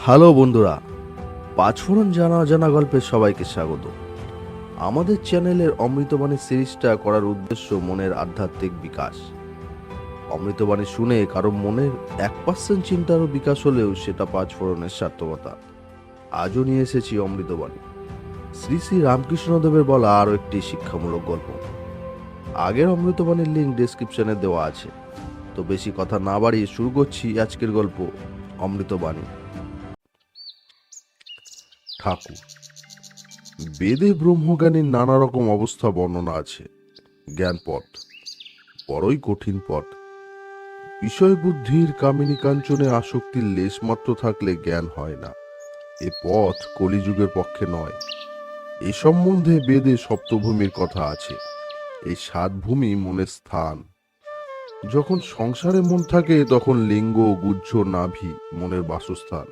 Hello বন্ধুরা, পাঁচফোড়ন জানা অজানা গল্পে সবাইকে স্বাগত। আমাদের চ্যানেলের অমৃতবাণী সিরিজটা করার উদ্দেশ্য মনের আধ্যাত্মিক বিকাশ। অমৃতবাণী শুনে কারো মনের 1% চিন্তারও বিকাশ হলেও সেটা পাঁচফোড়নের সার্থকতা। আজও নিয়ে এসেছি অমৃতবাণী, শ্রী শ্রী রামকৃষ্ণদেবের বলা আরও একটি শিক্ষামূলক গল্প। আগের অমৃতবাণীর লিঙ্ক ডেসক্রিপশনে দেওয়া আছে। তো বেশি কথা না বাড়িয়ে শুরু করছি আজকের গল্প অমৃতবাণী। ঠাকুর। বেদে ব্রহ্মজ্ঞানীর নানা রকম অবস্থা বর্ণনা আছে। জ্ঞান পথ বড়ই কঠিন পথ। বিষয় বুদ্ধির কামিনী কাঞ্চনে আসক্তির লেশমাত্র থাকলে জ্ঞান হয় না। এ পথ কলিযুগের পক্ষে নয়। এ সম্বন্ধে বেদে সপ্তভূমির কথা আছে। এই 7 ভূমি মনের স্থান। যখন সংসারে মন থাকে তখন লিঙ্গ গুহ্য নাভি মনের বাসস্থান।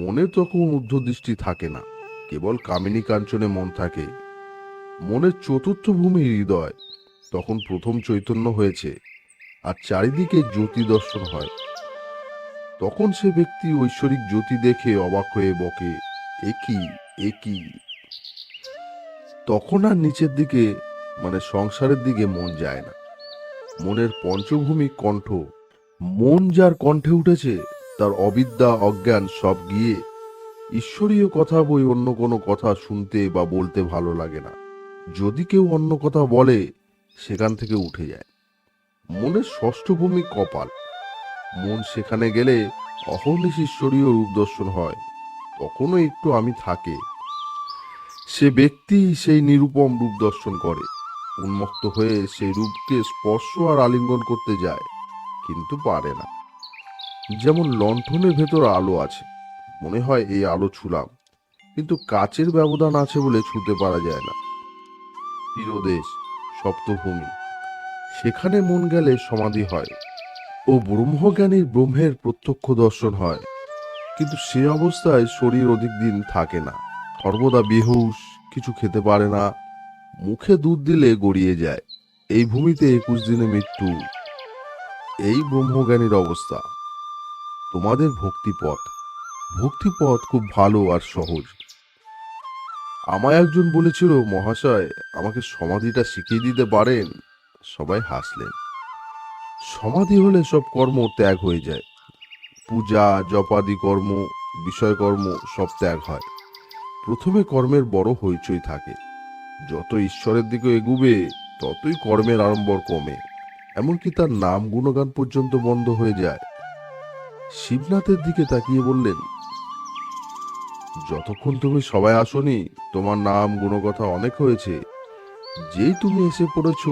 মনে তখন ঊর্ধ্বদৃষ্টি থাকে না, কেবল কামিনী কাঞ্চনে মন থাকে। মনের চতুর্থ ভূমি হৃদয়, তখন প্রথম চৈতন্য হয়েছে আর চারিদিকে জ্যোতি দর্শন হয়। তখন সে ব্যক্তি ঐশ্বরিক জ্যোতি দেখে অবাক হয়ে বকে, একই একই। তখন আর নিচের দিকে মানে সংসারের দিকে মন যায় না। মনের পঞ্চভূমি কণ্ঠ। মন যার কণ্ঠে উঠেছে তার অবিদ্যা অজ্ঞান সব গিয়ে ঈশ্বরীয় কথা বই অন্য কোনো কথা শুনতে বা বলতে ভালো লাগে না। যদি কেউ অন্য কথা বলে সেখান থেকে উঠে যায়। মনের ষষ্ঠ ভূমি কপাল। মন সেখানে গেলে অহর্নিশ ঈশ্বরীয় রূপ দর্শন হয়। তখনও একটু আমি থাকে। সে ব্যক্তি সেই নিরূপম রূপ দর্শন করে। উন্মত্ত হয়ে সেই রূপকে স্পর্শ আর আলিঙ্গন করতে যায়, কিন্তু পারে না। যেমন লণ্ঠনের ভেতর আলো আছে, মনে হয় এই আলো ছুলাম, কিন্তু কাচের ব্যবধান আছে বলে ছুতে পারা যায় না। তিরোদেশ সপ্তভূমি। সেখানে মন গেলে সমাধি হয় ও ব্রহ্মজ্ঞানীর ব্রহ্মের প্রত্যক্ষ দর্শন হয়। কিন্তু সে অবস্থায় শরীর অধিক দিন থাকে না। সর্বদা বেহুশ, কিছু খেতে পারে না, মুখে দুধ দিলে গড়িয়ে যায়। এই ভূমিতে 21 দিনে মৃত্যু। এই ব্রহ্মজ্ঞানীর অবস্থা। তোমাদের ভক্তিপথ। ভক্তিপথ খুব ভালো আর সহজ। আমায় একজন বলেছিল, মহাশয় আমাকে সমাধিটা শিখিয়ে দিতে পারেন? সবাই হাসলেন। সমাধি হলে সব কর্ম ত্যাগ হয়ে যায়। পূজা জপাদি কর্ম, বিষয়কর্ম সব ত্যাগ হয়। প্রথমে কর্মের বড় হইচই থাকে। যত ঈশ্বরের দিকে এগুবে ততই কর্মের আড়ম্বর কমে, এমনকি তার নাম গুণগান পর্যন্ত বন্ধ হয়ে যায়। শিবনাথের দিকে তাকিয়ে বললেন, যতক্ষণ তুমি সবাই আসনি তোমার নাম গুণকথা অনেক হয়েছে। যেই তুমি এসে পড়েছ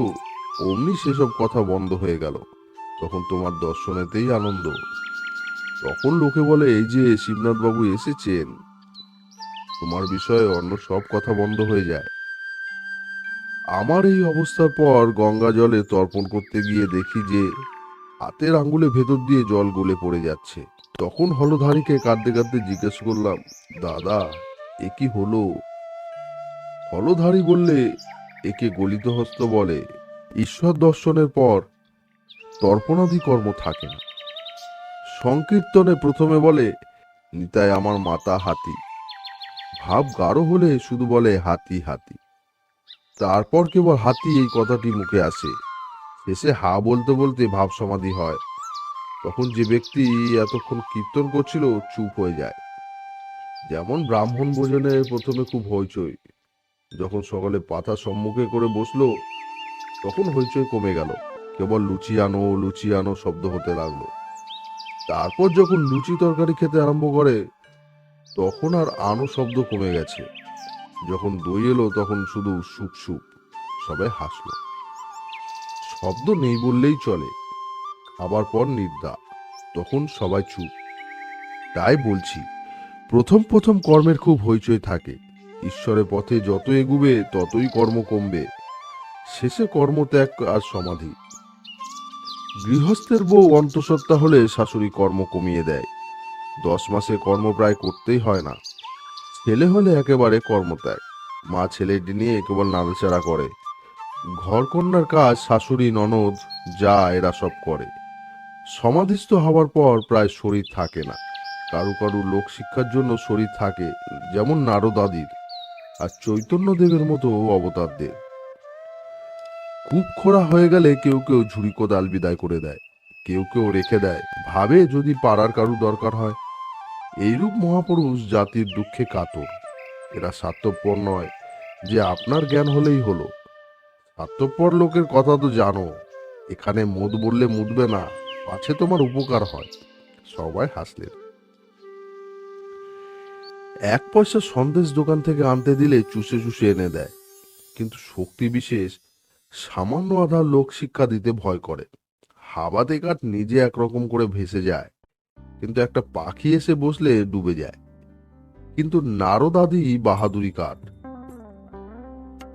অমনি সেসব কথা বন্ধ হয়ে গেল। তখন তোমার দর্শনেতেই আনন্দ। তখন লোকে বলে, এই যে শিবনাথ বাবু এসেছেন। তোমার বিষয়ে অন্য সব কথা বন্ধ হয়ে যায়। আমার এই অবস্থার পর গঙ্গা জলে তর্পণ করতে গিয়ে দেখি যে হাতের আঙ্গুলে ভেতর দিয়ে জল গলে পড়ে যাচ্ছে। তখন হলধারীকে কাঁদতে কাঁদতে জিজ্ঞেস করলাম, দাদা এ কি হলো? হলধারী বললে, একে গলিত হস্ত বলে। ঈশ্বর দর্শনের পর তর্পণাদি কর্ম থাকে না। সংকীর্তনে প্রথমে বলে, নিতাই আমার মাতা হাতি। ভাব গাঢ় হলে শুধু বলে হাতি হাতি। তারপর কেবল হাতি এই কথাটি মুখে আসে। শেষে হা বলতে বলতে ভাব সমাধি হয়। তখন যে ব্যক্তি এতক্ষণ কীর্তন করছিল চুপ হয়ে যায়। যেমন ব্রাহ্মণ ভোজনে প্রথমে খুব হইচই, যখন সকালে পাতা সম্মুখে করে বসলো তখন হইচই কমে গেল। কেবল লুচি আনো শব্দ হতে লাগলো। তারপর যখন লুচি তরকারি খেতে আরম্ভ করে তখন আর আনো শব্দ কমে গেছে। যখন দই এলো তখন শুধু সুপ সুপ। সবাই হাসলো। শব্দ নেই বললেই চলে। খাবার পর নিদ্রা, তখন সবাই চুপ। তাই বলছি, প্রথম প্রথম কর্মের খুব হইচই থাকে। ঈশ্বরের পথে যত এগুবে ততই কর্ম কমবে। শেষে কর্মত্যাগ আর সমাধি। গৃহস্থের বউ অন্তঃসত্ত্বা হলে শাশুড়ি কর্ম কমিয়ে দেয়। 10 মাসে কর্ম প্রায় করতেই হয় না। ছেলে হলে একেবারে কর্মত্যাগ। মা ছেলেটি নিয়ে কেবল নাড়াচাড়া করে। ঘরকন্যার কাজ শাশুড়ি ননদ যা এরা সব করে। সমাধিস্থ হওয়ার পর প্রায় শরীর থাকে না। কারু কারু লোক শিক্ষার জন্য শরীর থাকে, যেমন নারদাদির আর চৈতন্যদেবের মতো অবতারদের। খুব খোঁড়া হয়ে গেলে কেউ কেউ ঝুড়ি কোদাল বিদায় করে দেয়, কেউ কেউ রেখে দেয়, ভাবে যদি পাড়ার কারু দরকার হয়। এইরূপ মহাপুরুষ জাতির দুঃখে কাতর। এরা স্বার্থপর নয় যে আপনার জ্ঞান হলেই হলো। স্বার্থপর লোকের কথা তো জানো, এখানে মুদ বললে মুদবে না, পাছে তোমার উপকার হয়। সবাই হাসলেন। 1 পয়সা সন্দেশ দোকান থেকে আনতে দিলে চুষে চুষে এনে দেয়, কিন্তু শক্তি বিশেষ সামান্য আধার লোক শিক্ষা দিতে ভয় করে। হাওয়াতে কাঠ নিজে একরকম করে ভেসে যায়, কিন্তু একটা পাখি এসে বসলে ডুবে যায়। কিন্তু নারদাদি বাহাদুরি কাঠ,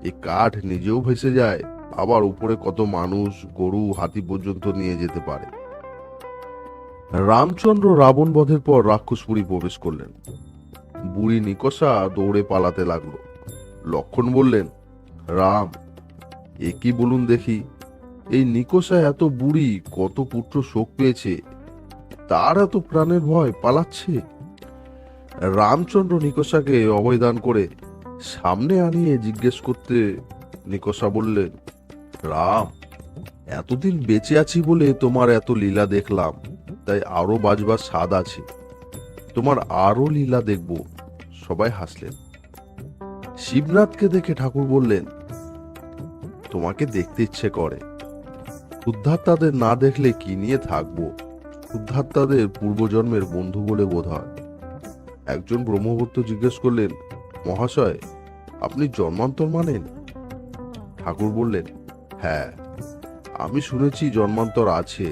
এই কাঠ নিজেও ভেসে যায়, আবার উপরে কত মানুষ, গরু, হাতি পর্যন্ত নিয়ে যেতে পারে। রামচন্দ্র রাবণ বধের পর রাক্ষসপুরী প্রবেশ করলেন। বুড়ি নিকষা দৌড়ে পালাতে লাগলো। লক্ষণ বললেন, রাম, এ কি বলুন দেখি, এই নিকষা এত বুড়ি, কত পুত্র শোক পেয়েছে, তার এত প্রাণের ভয়, পালাচ্ছে। রামচন্দ্র নিকষাকে অভয়দান করে সামনে আনিয়ে জিজ্ঞেস করতে নিকষা বললেন, রাম, এতদিন বেঁচে আছি বলে তোমার এত লীলা দেখলাম, তাই আরো বাজবার স্বাদ আছে, তোমার আরো লীলা দেখব। সবাই হাসলেন। শিবনাথকে দেখে ঠাকুর বললেন, তোমাকে দেখতে ইচ্ছে করে, উদ্ধাত্তাদের না দেখলে কি নিয়ে থাকবো, উদ্ধাত্তাদের পূর্বজন্মের বন্ধু বলে বোধ হয়। একজন ব্রহ্মভক্ত জিজ্ঞেস করলেন, মহাশয়, আপনি জন্মান্তর মানেন? ঠাকুর বললেন, হ্যাঁ, আমি শুনেছি জন্মান্তর আছে।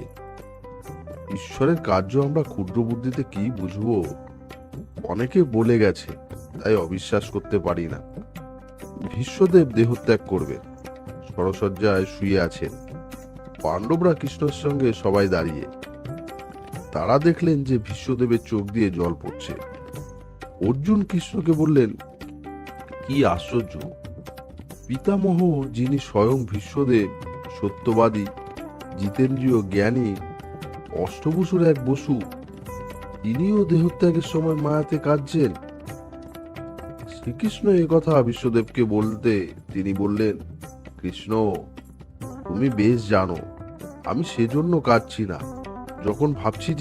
ঈশ্বরের কার্য আমরা ক্ষুদ্র বুদ্ধিতে কি বুঝবো? অনেকে বলে গেছে, তাই অবিশ্বাস করতে পারি না। ভীষ্মদেব দেহত্যাগ করবেন, সরসজ্জায় শুয়ে আছেন। পাণ্ডবরা কৃষ্ণের সঙ্গে সবাই দাঁড়িয়ে। তারা দেখলেন যে ভীষ্মদেবের চোখ দিয়ে জল পড়ছে। অর্জুন কৃষ্ণকে বললেন, কি আশ্চর্য! পিতামহ, যিনি স্বয়ং ভীষ্মদেব, সত্যবাদী, জিতেন্দ্রীয়, জ্ঞানী, অষ্টবসুর এক বসু, তিনিও দেহত্যাগের সময় মায়াতে কাঁদছেন। শ্রীকৃষ্ণ এ কথা বিশ্বদেবকে বলতে তিনি বললেন, কৃষ্ণ, তুমি বেশ জানো আমি সেজন্য কাঁদছি না। যখন ভাবছি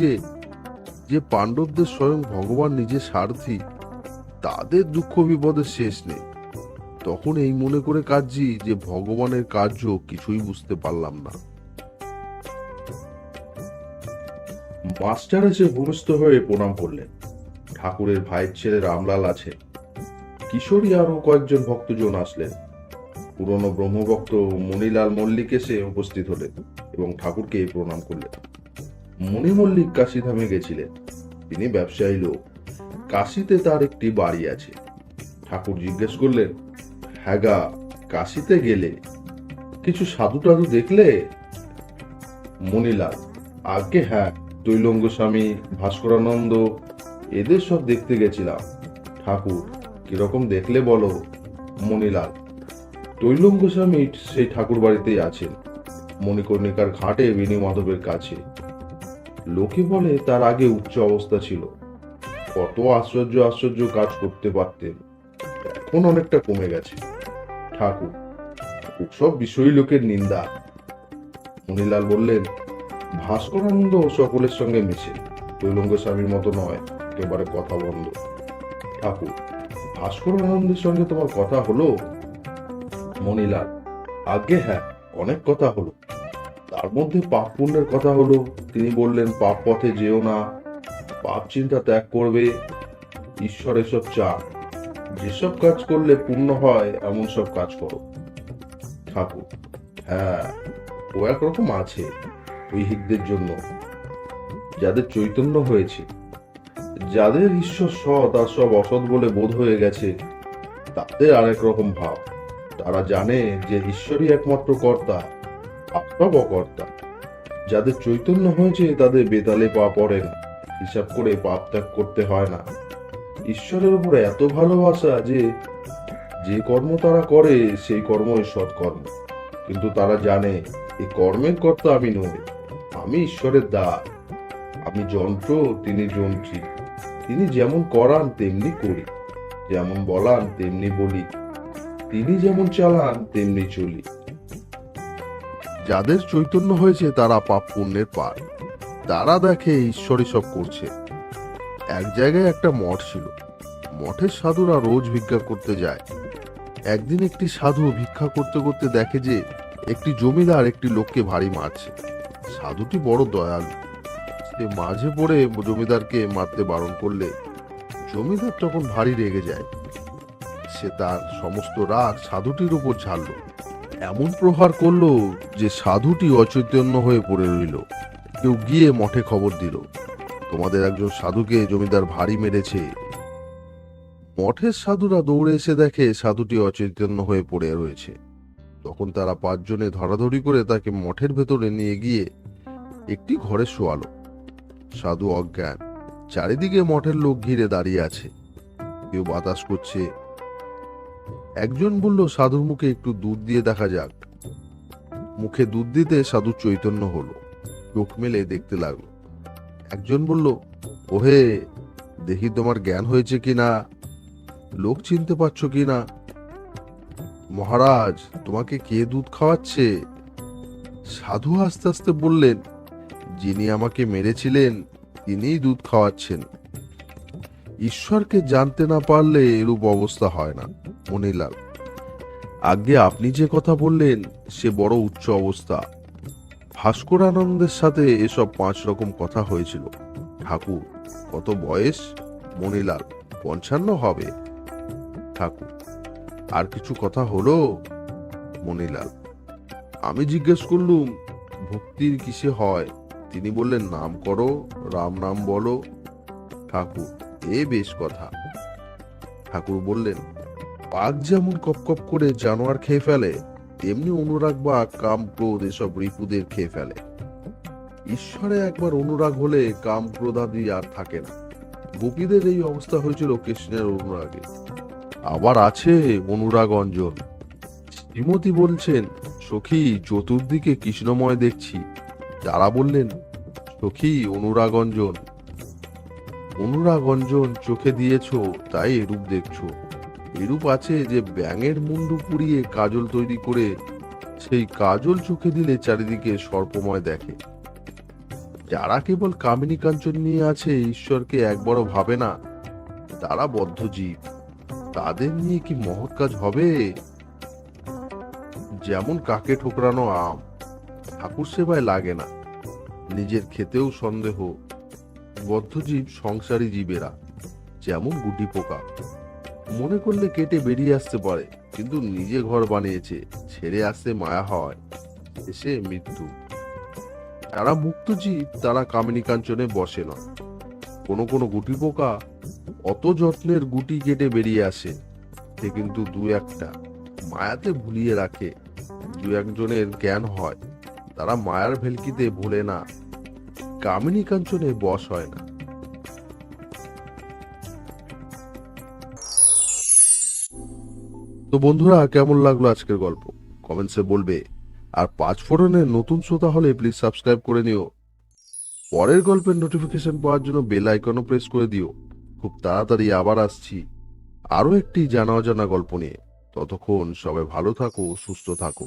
যে পাণ্ডবদের স্বয়ং ভগবান নিজে সারথি, তাদের দুঃখ বিপদের শেষ নেই, তখন এই মনে করে কাঁদছি যে ভগবানের কার্য কিছুই বুঝতে পারলাম না। মাস্টার এসে ভূমিষ্ঠ হয়ে প্রণাম করলেন। ঠাকুরের ভাইয়ের ছেলে রামলাল আছে, কিশোরী আরো কয়েকজন ভক্তজন আসলেন। পুরনো ব্রহ্মভক্ত মণিলাল মল্লিক এসে উপস্থিত হলেন এবং ঠাকুরকে প্রণাম করলেন। মণি মল্লিক কাশীধামে গেছিলেন, তিনি ব্যবসায়ী লোক, কাশীতে তার একটি বাড়ি আছে। ঠাকুর জিজ্ঞেস করলেন, হ্যাঁ গা, কাশীতে গেলে কিছু সাধু টাধু দেখলে? মণিলাল, আগে হ্যাঁ, তৈলঙ্গ স্বামী, ভাস্করানন্দ, এদের সব দেখতে গেছিলাম। ঠাকুর, কিরকম দেখলে বলো? মণিলাল, তৈলঙ্গ স্বামী সেই ঠাকুর বাড়িতেই আছেন, মণিকর্ণিকার ঘাটে বেণী মাধবের কাছে। লোকে বলে তার আগে উচ্চ অবস্থা ছিল, কত আশ্চর্য আশ্চর্য কাজ করতে পারতেন, এখন অনেকটা কমে গেছে। ঠাকুর, সব বিষয়ী লোকের নিন্দা। মণিলাল বললেন, ভাস্করানন্দ সকলের সঙ্গে মিশে, তৈলঙ্গ স্বামীর মতো নয়, একেবারে কথা বন্ধ। ঠাকুর, ভাস্করানন্দের সঙ্গে তোমার কথা হলো? মণিলাল, আগে হ্যাঁ, অনেক কথা হলো। তার মধ্যে পাপ পুণ্যের কথা হলো। তিনি বললেন, পাপ পথে যেও না, পাপ চিন্তা ত্যাগ করবে, ঈশ্বর এসব চান, যেসব কাজ করলে পুণ্য হয় এমন সব কাজ করো। ঠাকুর, হ্যাঁ, ও একরকম আছে ঐহিকদের জন্য, যাদের চৈতন্য হয়েছে, যাদের ঈশ্বর সৎ আর সব অসৎ বলে বোধ হয়ে গেছে, তাদের আরেক রকম ভাব। তারা জানে যে ঈশ্বরই একমাত্র কর্তা, সব অকর্তা। যাদের চৈতন্য হয়েছে তাদের বেতালে পা পড়ে না, হিসাব করে পাপ ত্যাগ করতে হয় না। ঈশ্বরের উপরে এত ভালোবাসা যে যে কর্ম তারা করে সেই কর্মই সৎকর্ম। কিন্তু তারা জানে এই কর্মের কর্তা আমি নই, আমি ঈশ্বরের দাস, আমি যন্ত্র, তিনি যন্ত্রী। তিনি যেমন করান তেমনি করি, যেমন বলান তেমনি বলি, তিনি যেমন চালান তেমনি চলি। যাদের চৈতন্য হয়েছে তারা পাপ পুণ্যের পার, তারা দেখে ঈশ্বরই সব করছে। এক জায়গায় একটা মঠ ছিল। মঠের সাধুরা রোজ ভিক্ষা করতে যায়। একদিন একটি সাধু ভিক্ষা করতে করতে দেখে যে একটি জমিদার একটি লোককে ভারী মারছে। সাধুটি বড় দয়ালু, সে মাঝে পড়ে জমিদারকে মারতে বারণ করলে জমিদার তখন ভারী রেগে যায়। সে তার সমস্ত রাগ সাধুটির উপর ঝাড়ল, এমন প্রহার করলো যে সাধুটি অচৈতন্য হয়ে পড়ে রইল। কেউ গিয়ে মঠে খবর দিল, তোমাদের একজন সাধুকে জমিদার ভারী মেরেছে। মঠের সাধুরা দৌড়ে এসে দেখে সাধুটি অচৈতন্য হয়ে পড়ে রয়েছে। তখন তারা 5 জনে ধরাধরি করে তাকে মঠের ভেতরে নিয়ে গিয়ে একটি ঘরে শোয়ালো। সাধু অজ্ঞান, চারিদিকে মঠের লোক ঘিরে দাঁড়িয়ে আছে, কেউ বাতাস করছে। একজন বলল, সাধুর মুখে একটু দুধ দিয়ে দেখা যাক। মুখে দুধ দিতে সাধু চৈতন্য হলো, চোখ মেলে দেখতে লাগলো। একজন বলল, ওহে, দেখি তোমার জ্ঞান হয়েছে কিনা, লোক চিনতে পারছো কিনা। মহারাজ, তোমাকে কে দুধ খাওয়াচ্ছে? সাধু আস্তে আস্তে বললেন, যিনি আমাকে মেরেছিলেন তিনিই দুধ খাওয়াচ্ছেন। ঈশ্বরকে জানতে না পারলে এরূপ অবস্থা হয় না মনিলাল। আগে আপনি যে কথা বললেন সে বড় উচ্চ অবস্থা। ভাস্করানন্দের সাথে এসব 5 রকম কথা হয়েছিল। ঠাকুর, কত বয়স? মনিলাল, 55 হবে। ঠাকুর, আর কিছু কথা হলো? মনিলাল, আমি জিজ্ঞেস করলুম ভক্তির কিসে হয়? তিনি বললেন, নাম করো, রাম নাম বলো। ঠাকুর, এ বেশ কথা। ঠাকুর বললেন, বাঘ যেমন কপ কপ করে জানোয়ার খেয়ে ফেলে, তেমনি অনুরাগ বা কাম ক্রোধ এসব রিপুদের খেয়ে ফেলে। ঈশ্বরে একবার অনুরাগ হলে কাম ক্রোধাদি আর থাকে না। গোপীদের এই অবস্থা হয়েছিল কৃষ্ণের অনুরাগে। আবার আছে অনুরাগ অঞ্জন। শ্রীমতী বলছেন, সখী, চতুর্দিকে কৃষ্ণময় দেখছি। তারা বললেন, সখী, অনুরাগ অঞ্জন। অনুরাগ অঞ্জন চোখে দিয়েছ, তাই এরূপ দেখছো। এরূপ আছে যে ব্যাঙের মুন্ডু পুড়িয়ে কাজল তৈরি করে সেই কাজল চোখে দিলে চারিদিকে সর্পময় দেখে। যারা কেবল কামিনী কাঞ্চন নিয়ে আছে, ঈশ্বরকে একবারও ভাবে না, তারা বদ্ধ জীব। তাদের নিয়ে কি মহৎ কাজ হবে? যেমন কাকে ঠোকরানো আম, ঠাকুর সেবায় লাগে না, নিজের খেতেও সন্দেহ। বদ্ধজীব সংসারী জীবেরা যেমন গুটি পোকা, মনে করলে কেটে বেরিয়ে আসতে পারে, কিন্তু নিজে ঘর বানিয়েছে, ছেড়ে আসতে মায়া হয়, এসে মৃত্যু। যারা মুক্ত জীব তারা কামিনী কাঞ্চনে বসে না। কোনো কোনো গুটি পোকা অত যত্নের গুটি কেটে বেরিয়ে আসে, সে কিন্তু 2-1টা মায়াতে ভুলিয়ে রাখে। 2-1জনের জ্ঞান হয়, তারা মায়ার ভেলকিতে ভোলে না, কামিনী কাঞ্চনে বশ হয় না। তো বন্ধুরা, কেমন লাগলো আজকের গল্প কমেন্টসে বলবে। আর 5 ফোড়নের নতুন শ্রোতা হলে প্লিজ সাবস্ক্রাইব করে নিও। পরের গল্পের নোটিফিকেশন পাওয়ার জন্য বেল আইকনও প্রেস করে দিও। খুব তাড়াতাড়ি আবার আসছি আরো একটি জানা অজানা গল্প নিয়ে। ততক্ষণ সবাই ভালো থাকো, সুস্থ থাকো।